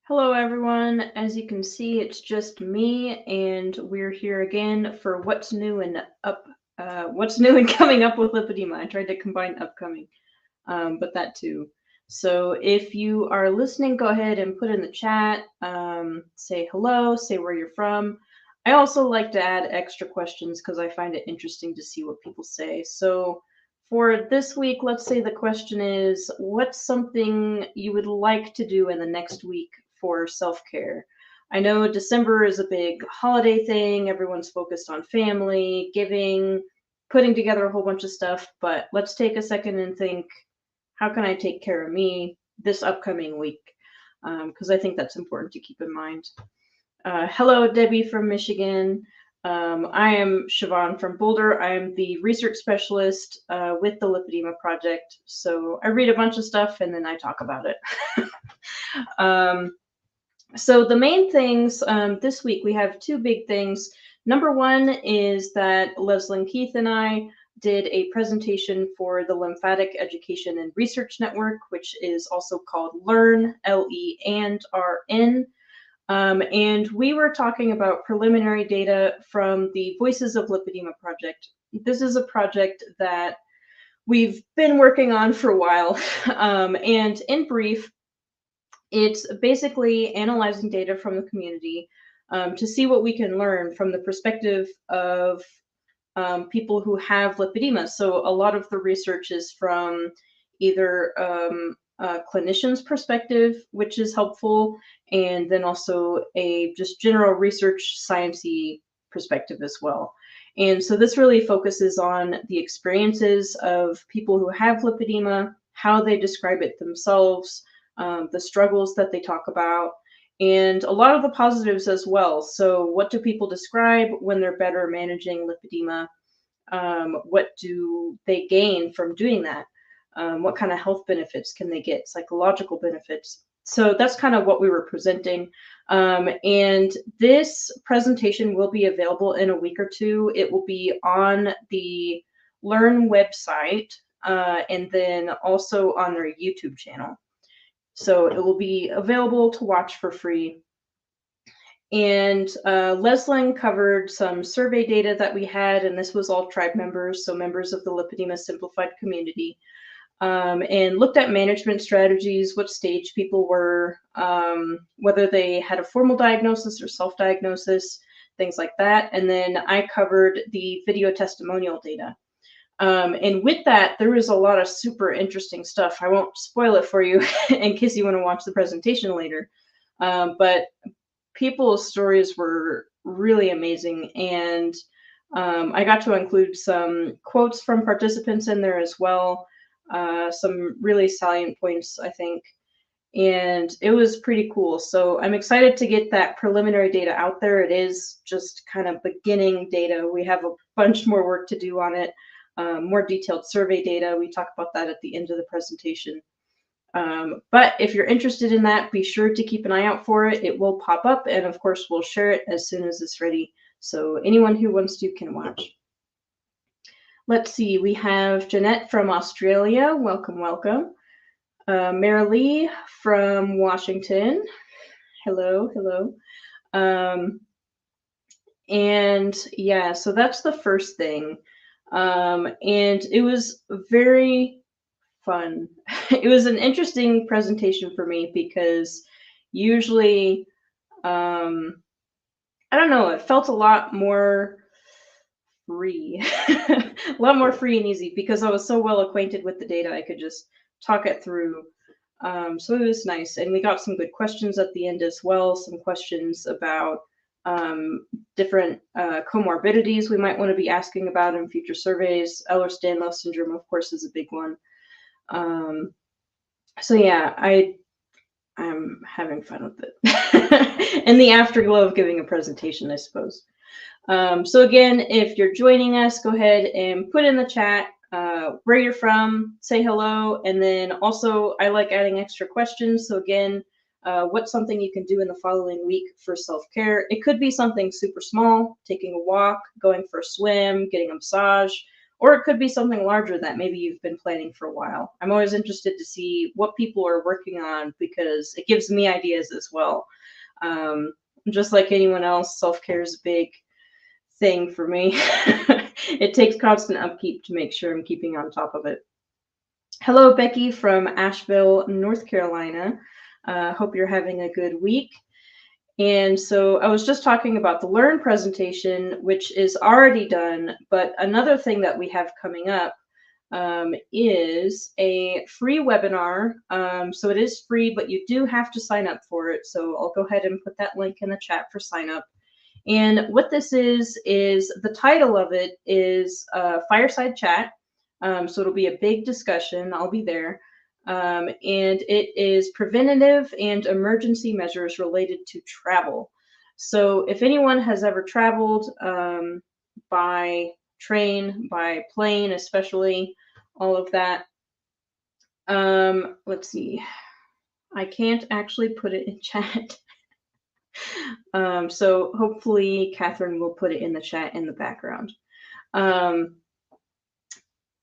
Hello everyone. As you can see, it's just me, and we're here again for what's new and what's new and coming up with lipedema. I tried to combine upcoming, but that too. So if you are listening, go ahead and put in the chat, say hello, say where you're from. I also like to add extra questions because I find it interesting to see what people say. So for this week, let's say the question is, what's something you would like to do in the next week for self-care? I know December is a big holiday thing. Everyone's focused on family, giving, putting together a whole bunch of stuff, but let's take a second and think, how can I take care of me this upcoming week? Because I think that's important to keep in mind. Hello, Debbie from Michigan. I am Siobhan from Boulder. I am the research specialist with the Lipedema Project. So I read a bunch of stuff and then I talk about it. So the main things this week, we have two big things. Number one is that Leslyn, Keith, and I did a presentation for the Lymphatic Education and Research Network, which is also called LEARN, L-E-and-R-N. And we were talking about preliminary data from the Voices of Lipedema project. This is a project that we've been working on for a while. And in brief, it's basically analyzing data from the community to see what we can learn from the perspective of people who have lipedema. So a lot of the research is from either a clinician's perspective, which is helpful, and then also a just general research sciencey perspective as well. And so this really focuses on the experiences of people who have lipedema, how they describe it themselves, the struggles that they talk about, and a lot of the positives as well. So what do people describe when they're better managing lipedema? What do they gain from doing that? What kind of health benefits can they get, psychological benefits? So that's kind of what we were presenting. And this presentation will be available in a week or two. It will be on the Learn website and then also on their YouTube channel. So it will be available to watch for free. And Leslyn covered some survey data that we had, and this was all tribe members, so members of the Lipedema Simplified community, and looked at management strategies, what stage people were, whether they had a formal diagnosis or self-diagnosis, things like that. And then I covered the video testimonial data. And with that, there was a lot of super interesting stuff. I won't spoil it for you in case you want to watch the presentation later. But people's stories were really amazing. And I got to include some quotes from participants in there as well. Some really salient points, I think. And it was pretty cool. So I'm excited to get that preliminary data out there. It is just kind of beginning data. We have a bunch more work to do on it. More detailed survey data. We talk about that at the end of the presentation. But if you're interested in that, be sure to keep an eye out for it. It will pop up, and of course, we'll share it as soon as it's ready. So anyone who wants to can watch. Let's see, we have Jeanette from Australia. Welcome, welcome. Marilee from Washington. Hello, hello. And yeah, so that's the first thing. And it was very fun. It was an interesting presentation for me because usually, I don't know, it felt a lot more free, a lot more free and easy because I was so well acquainted with the data. I could just talk it through. So it was nice. And we got some good questions at the end as well. Some questions about different comorbidities we might want to be asking about in future surveys. Ehlers-Danlos syndrome, of course, is a big one. So yeah, I'm having fun with it. And the afterglow of giving a presentation, I suppose. So again, if you're joining us, go ahead and put in the chat where you're from, say hello, and then also I like adding extra questions. So again, what's something you can do in the following week for self-care? It could be something super small, taking a walk, going for a swim, getting a massage, or it could be something larger that maybe you've been planning for a while. I'm always interested to see what people are working on because it gives me ideas as well. Just like anyone else, self-care is a big thing for me. It takes constant upkeep to make sure I'm keeping on top of it. Hello, Becky from Asheville, North Carolina. Hope you're having a good week. And so I was just talking about the Learn presentation, which is already done, but another thing that we have coming up is a free webinar. So it is free, but you do have to sign up for it. So I'll go ahead and put that link in the chat for sign up. And what this is the title of it is Fireside Chat. So it'll be a big discussion. I'll be there. And it is preventative and emergency measures related to travel. So if anyone has ever traveled by train, by plane, especially, all of that. Let's see. I can't actually put it in chat. So hopefully Catherine will put it in the chat in the background.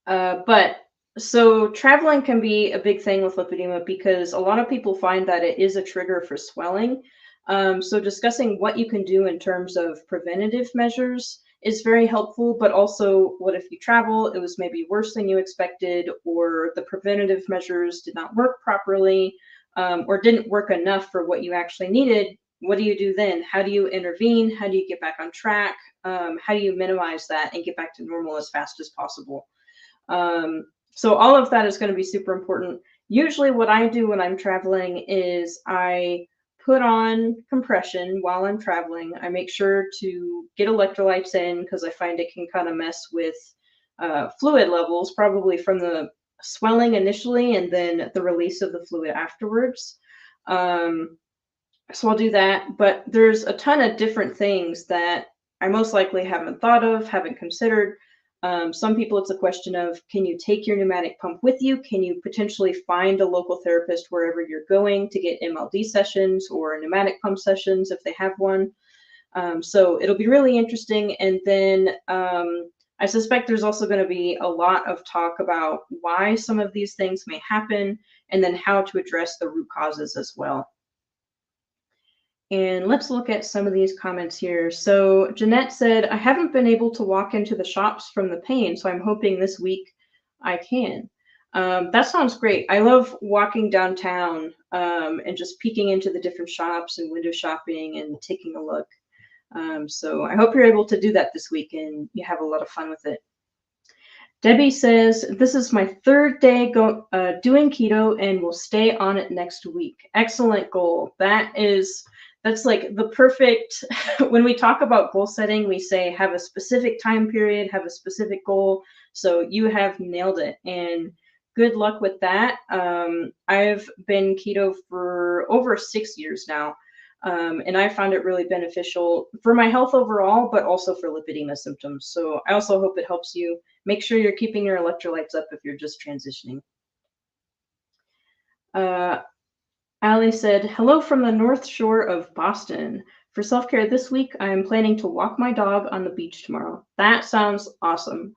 But so traveling can be a big thing with lipedema because a lot of people find that it is a trigger for swelling. So discussing what you can do in terms of preventative measures is very helpful, but also what if you travel, it was maybe worse than you expected, or the preventative measures did not work properly, or didn't work enough for what you actually needed. What do you do then? How do you intervene? How do you get back on track? How do you minimize that and get back to normal as fast as possible? So all of that is going to be super important. Usually what I do when I'm traveling is I put on compression while I'm traveling. I make sure to get electrolytes in because I find it can kind of mess with fluid levels, probably from the swelling initially and then the release of the fluid afterwards. So I'll do that, but there's a ton of different things that I most likely haven't thought of, haven't considered. Some people, it's a question of, can you take your pneumatic pump with you? Can you potentially find a local therapist wherever you're going to get MLD sessions or pneumatic pump sessions if they have one? So it'll be really interesting. And then I suspect there's also going to be a lot of talk about why some of these things may happen and then how to address the root causes as well. And let's look at some of these comments here. So Jeanette said, I haven't been able to walk into the shops from the pain, so I'm hoping this week I can. That sounds great. I love walking downtown and just peeking into the different shops and window shopping and taking a look. So I hope you're able to do that this week and you have a lot of fun with it. Debbie says, this is my third day doing keto and will stay on it next week. Excellent goal. That's like the perfect, when we talk about goal setting, we say have a specific time period, have a specific goal. So you have nailed it and good luck with that. I've been keto for over 6 years now. And I found it really beneficial for my health overall, but also for lipedema symptoms. So I also hope it helps you. Make sure you're keeping your electrolytes up if you're just transitioning. Ali said, hello from the North Shore of Boston. For self-care this week, I am planning to walk my dog on the beach tomorrow. That sounds awesome.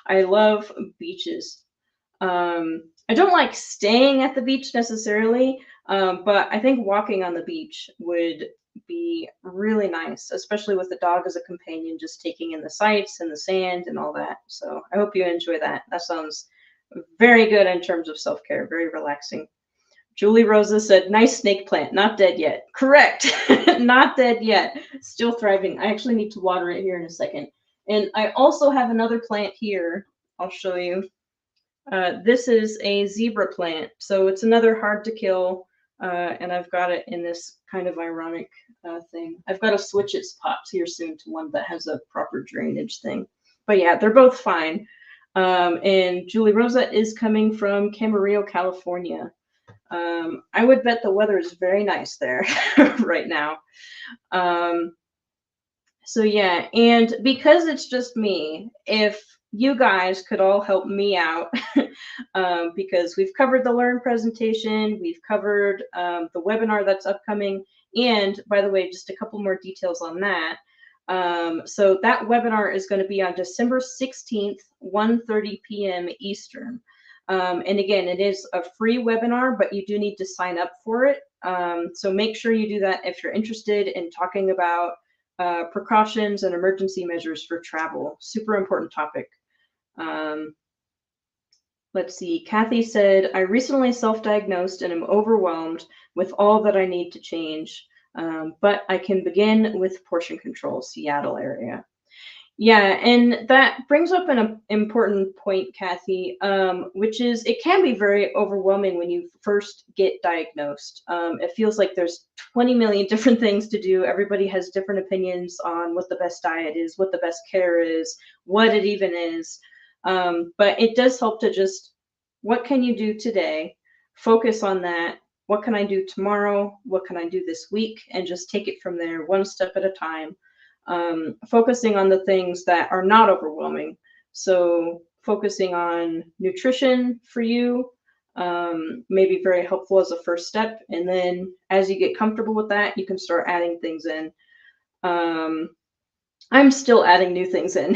I love beaches. I don't like staying at the beach necessarily, but I think walking on the beach would be really nice, especially with the dog as a companion, just taking in the sights and the sand and all that. So I hope you enjoy that. That sounds very good in terms of self-care, very relaxing. Julie Rosa said, nice snake plant, not dead yet. Correct, not dead yet, still thriving. I actually need to water it here in a second. And I also have another plant here, I'll show you. This is a zebra plant, so it's another hard to kill, and I've got it in this kind of ironic thing. I've got to switch its pots here soon to one that has a proper drainage thing. But yeah, they're both fine. And Julie Rosa is coming from Camarillo, California. I would bet the weather is very nice there right now. So yeah, and because it's just me, if you guys could all help me out, because we've covered the Learn presentation, we've covered the webinar that's upcoming, and by the way, just a couple more details on that. So that webinar is going to be on December 16th, 1:30 p.m. Eastern. And again, it is a free webinar, but you do need to sign up for it. So make sure you do that if you're interested in talking about precautions and emergency measures for travel. Super important topic. Let's see. Kathy said, I recently self-diagnosed and am overwhelmed with all that I need to change, but I can begin with portion control, Seattle area. Yeah, and that brings up an important point, Kathy, which is it can be very overwhelming when you first get diagnosed. It feels like there's 20 million different things to do. Everybody has different opinions on what the best diet is, what the best care is, what it even is. But it does help to just, what can you do today? Focus on that. What can I do tomorrow? What can I do this week? And just take it from there, one step at a time. Focusing on the things that are not overwhelming. So focusing on nutrition for you may be very helpful as a first step. And then as you get comfortable with that, you can start adding things in. I'm still adding new things in.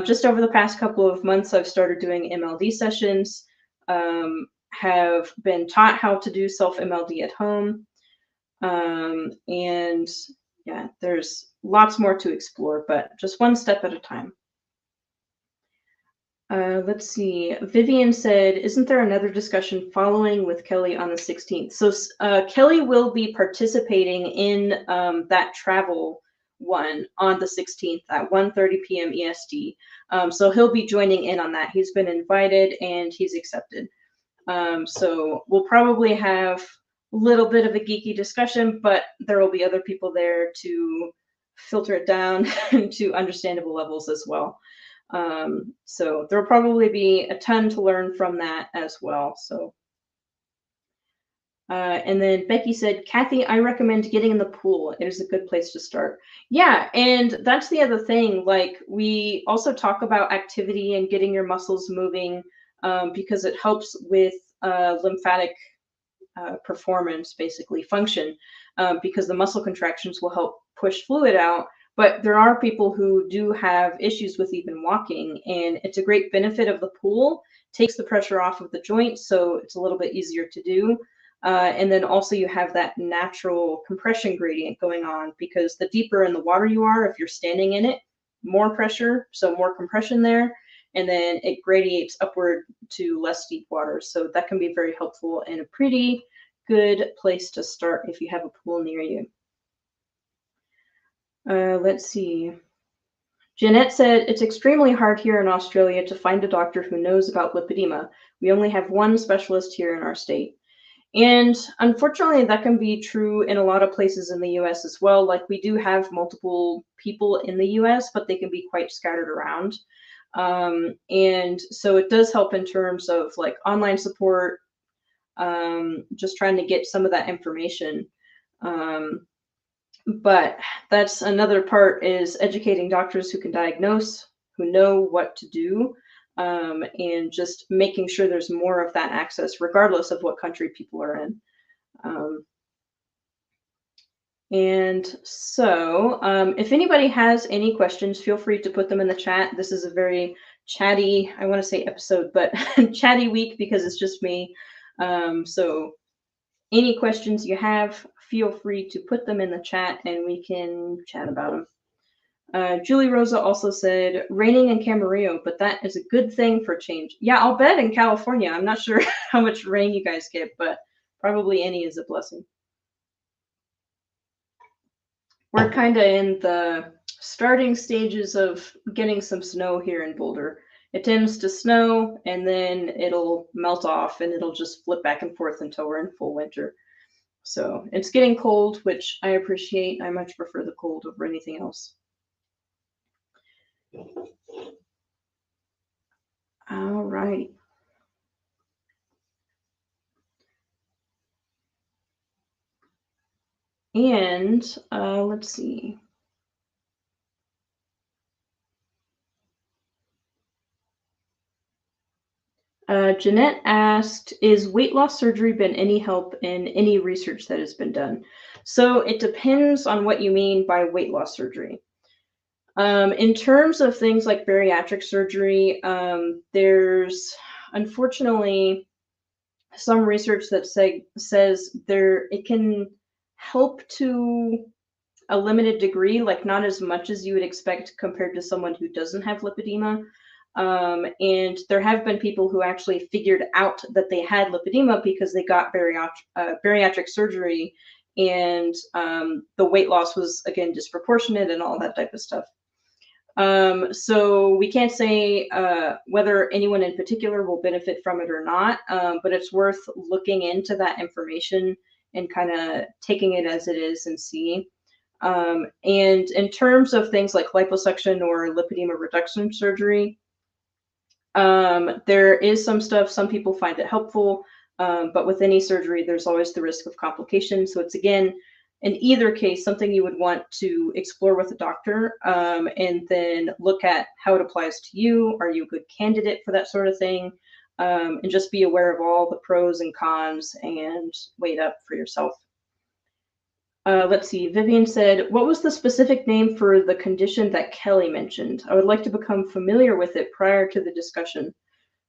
Just over the past couple of months, I've started doing MLD sessions, have been taught how to do self-MLD at home. And yeah, there's lots more to explore, but just one step at a time. Let's see. Vivian said, isn't there another discussion following with Kelly on the 16th? So Kelly will be participating in that travel one on the 16th at 1:30 p.m. EST. So he'll be joining in on that. He's been invited and he's accepted. So we'll probably have a little bit of a geeky discussion, but there will be other people there to filter it down to understandable levels as well. So there'll probably be a ton to learn from that as well. So, and then Becky said, Kathy, I recommend getting in the pool. It is a good place to start. Yeah, and that's the other thing. Like, we also talk about activity and getting your muscles moving because it helps with lymphatic performance, basically function, because the muscle contractions will help push fluid out. But there are people who do have issues with even walking, and it's a great benefit of the pool. Takes the pressure off of the joints, so it's a little bit easier to do. And then also you have that natural compression gradient going on, because the deeper in the water you are, if you're standing in it, more pressure, so more compression there, and then it gradiates upward to less deep water. So that can be very helpful and a pretty good place to start if you have a pool near you. Let's see. Jeanette said, it's extremely hard here in Australia to find a doctor who knows about lipedema. We only have one specialist here in our state. And unfortunately, that can be true in a lot of places in the US as well. Like, we do have multiple people in the US, but they can be quite scattered around. And so it does help in terms of like online support, just trying to get some of that information. But that's another part, is educating doctors who can diagnose, who know what to do, and just making sure there's more of that access, regardless of what country people are in. And so if anybody has any questions, feel free to put them in the chat. This is a very chatty, I want to say episode, but chatty week because it's just me. So any questions you have, feel free to put them in the chat and we can chat about them. Julie Rosa also said, raining in Camarillo, but that is a good thing for change. Yeah, I'll bet in California. I'm not sure how much rain you guys get, but probably any is a blessing. We're kind of in the starting stages of getting some snow here in Boulder. It tends to snow and then it'll melt off and it'll just flip back and forth until we're in full winter. So it's getting cold, which I appreciate. I much prefer the cold over anything else. All right. And let's see. Jeanette asked, is weight loss surgery been any help in any research that has been done? So it depends on what you mean by weight loss surgery. In terms of things like bariatric surgery, there's unfortunately some research that says it can help to a limited degree, like not as much as you would expect compared to someone who doesn't have lipedema. And there have been people who actually figured out that they had lipedema because they got bariatric surgery, and the weight loss was, again, disproportionate and all that type of stuff. So we can't say whether anyone in particular will benefit from it or not, but it's worth looking into that information and kind of taking it as it is and see. And in terms of things like liposuction or lipedema reduction surgery, there is some stuff, some people find it helpful, but with any surgery, there's always the risk of complications. So it's, again, in either case, something you would want to explore with a doctor, and then look at how it applies to you. Are you a good candidate for that sort of thing? And just be aware of all the pros and cons and weigh it up for yourself. Let's see, Vivian said, what was the specific name for the condition that Kelly mentioned? I would like to become familiar with it prior to the discussion.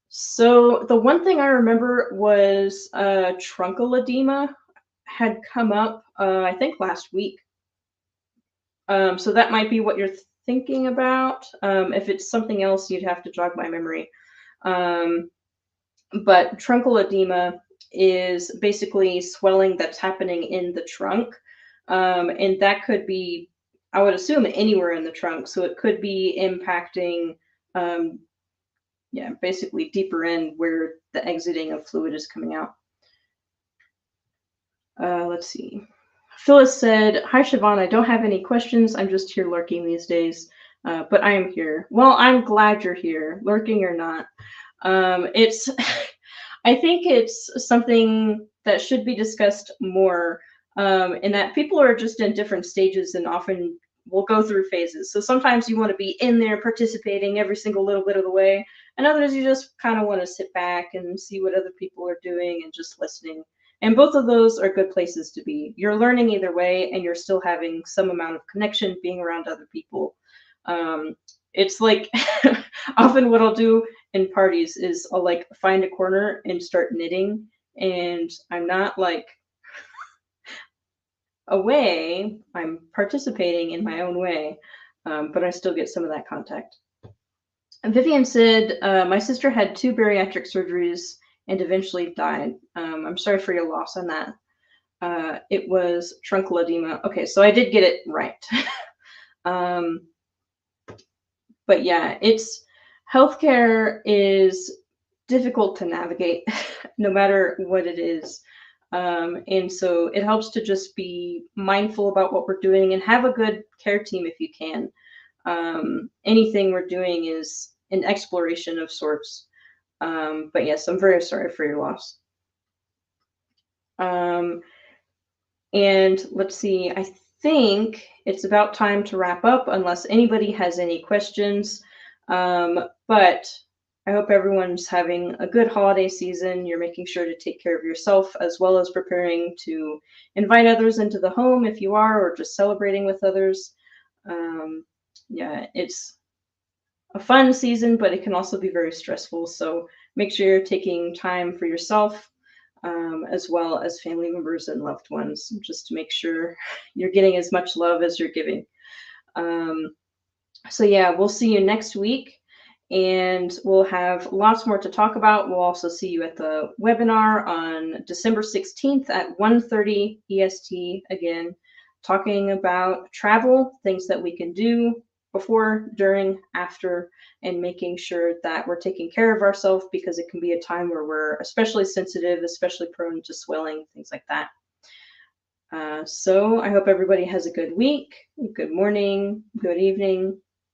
So the one thing I remember was truncal had come up, I think last week. So that might be what you're thinking about. If it's something else, you'd have to jog my memory. But truncal edema is basically swelling that's happening in the trunk. And that could be, I would assume, anywhere in the trunk. So it could be impacting, basically deeper in where the exiting of fluid is coming out. Let's see. Phyllis said, hi, Siobhan. I don't have any questions. I'm just here lurking these days, but I am here. Well, I'm glad you're here, lurking or not. I think it's something that should be discussed more, in that people are just in different stages and often will go through phases. So sometimes you want to be in there participating every single little bit of the way, and others you just kind of want to sit back and see what other people are doing and just listening. And both of those are good places to be. You're learning either way, and you're still having some amount of connection being around other people. It's like often what I'll do in parties is I'll like find a corner and start knitting, and I'm not like away, I'm participating in my own way, but I still get some of that contact. And Vivian said, my sister had 2 bariatric surgeries and eventually died. I'm sorry for your loss on that. It was truncal edema. Okay, so I did get it right. But yeah, healthcare is difficult to navigate no matter what it is. And so it helps to just be mindful about what we're doing and have a good care team if you can. Anything we're doing is an exploration of sorts. But yes, I'm very sorry for your loss. And let's see, I think it's about time to wrap up unless anybody has any questions. But I hope everyone's having a good holiday season. You're making sure to take care of yourself as well as preparing to invite others into the home if you are, or just celebrating with others. Yeah, it's a fun season, but it can also be very stressful. So make sure you're taking time for yourself, as well as family members and loved ones, just to make sure you're getting as much love as you're giving. So yeah, we'll see you next week, and we'll have lots more to talk about. We'll also see you at the webinar on December 16th at 1:30 EST, again, talking about travel, things that we can do before, during, after, and making sure that we're taking care of ourselves, because it can be a time where we're especially sensitive, especially prone to swelling, things like that. So I hope everybody has a good week, good morning, good evening,